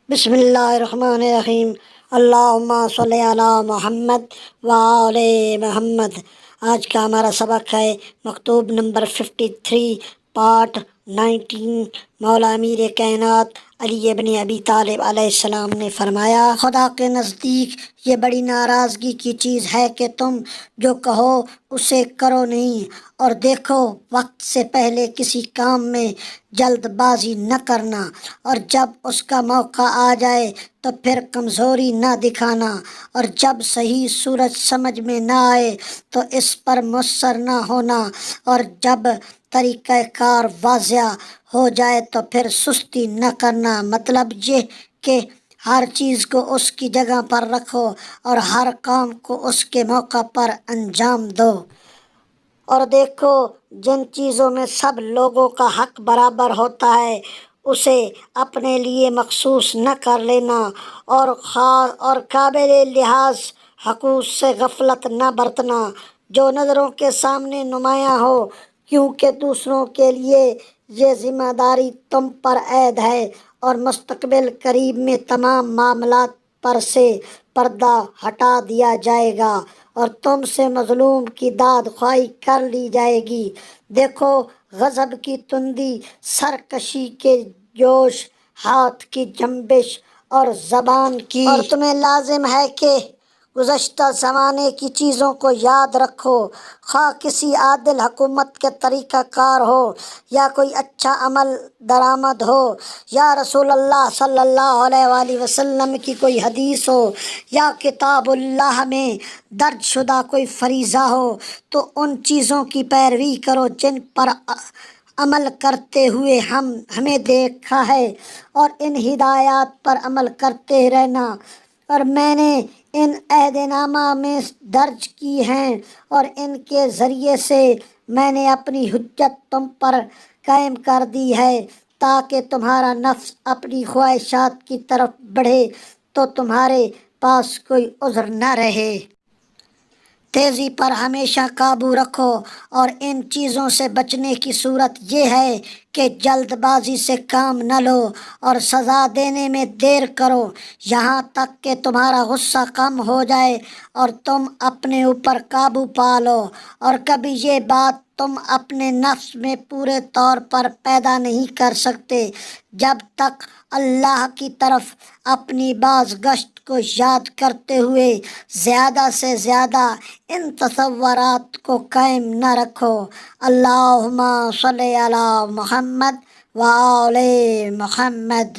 بسم اللہ الرحمن الرحیم۔ اللہم صلی علی محمد وآل محمد۔ آج کا ہمارا سبق ہے مکتوب نمبر 53، پارٹ 19۔ مولا امیر کائنات علی ابن ابی طالب علیہ السلام نے فرمایا، خدا کے نزدیک یہ بڑی ناراضگی کی چیز ہے کہ تم جو کہو اسے کرو نہیں، اور دیکھو وقت سے پہلے کسی کام میں جلد بازی نہ کرنا، اور جب اس کا موقع آ جائے تو پھر کمزوری نہ دکھانا، اور جب صحیح صورت سمجھ میں نہ آئے تو اس پر مصر نہ ہونا، اور جب طریقہ کار واضح ہو جائے تو پھر سستی نہ کرنا۔ مطلب یہ کہ ہر چیز کو اس کی جگہ پر رکھو اور ہر کام کو اس کے موقع پر انجام دو، اور دیکھو جن چیزوں میں سب لوگوں کا حق برابر ہوتا ہے اسے اپنے لیے مخصوص نہ کر لینا، اور خاص اور قابل لحاظ حقوق سے غفلت نہ برتنا جو نظروں کے سامنے نمایاں ہو، کیونکہ دوسروں کے لیے یہ ذمہ داری تم پر عائد ہے، اور مستقبل قریب میں تمام معاملات پر سے پردہ ہٹا دیا جائے گا اور تم سے مظلوم کی داد خواہی کر لی جائے گی۔ دیکھو غضب کی تندی، سرکشی کے جوش، ہاتھ کی جنبش اور زبان کی، اور تمہیں لازم ہے کہ گزشتہ زمانے کی چیزوں کو یاد رکھو، خواہ کسی عادل حکومت کے طریقہ کار ہو، یا کوئی اچھا عمل درآمد ہو، یا رسول اللہ صلی اللہ علیہ وآلہ وسلم کی کوئی حدیث ہو، یا کتاب اللہ میں درج شدہ کوئی فریضہ ہو، تو ان چیزوں کی پیروی کرو جن پر عمل کرتے ہوئے ہمیں دیکھا ہے، اور ان ہدایات پر عمل کرتے رہنا، اور میں نے ان عہد نامہ میں درج کی ہیں، اور ان کے ذریعے سے میں نے اپنی حجت تم پر قائم کر دی ہے، تاکہ تمہارا نفس اپنی خواہشات کی طرف بڑھے تو تمہارے پاس کوئی عذر نہ رہے۔ تیزی پر ہمیشہ قابو رکھو، اور ان چیزوں سے بچنے کی صورت یہ ہے کہ جلد بازی سے کام نہ لو اور سزا دینے میں دیر کرو، یہاں تک کہ تمہارا غصہ کم ہو جائے اور تم اپنے اوپر قابو پا لو، اور کبھی یہ بات تم اپنے نفس میں پورے طور پر پیدا نہیں کر سکتے جب تک اللہ کی طرف اپنی بازگشت کو یاد کرتے ہوئے زیادہ سے زیادہ ان تصورات کو قائم نہ رکھو۔ اللہم صلی علی محمد وآل محمد۔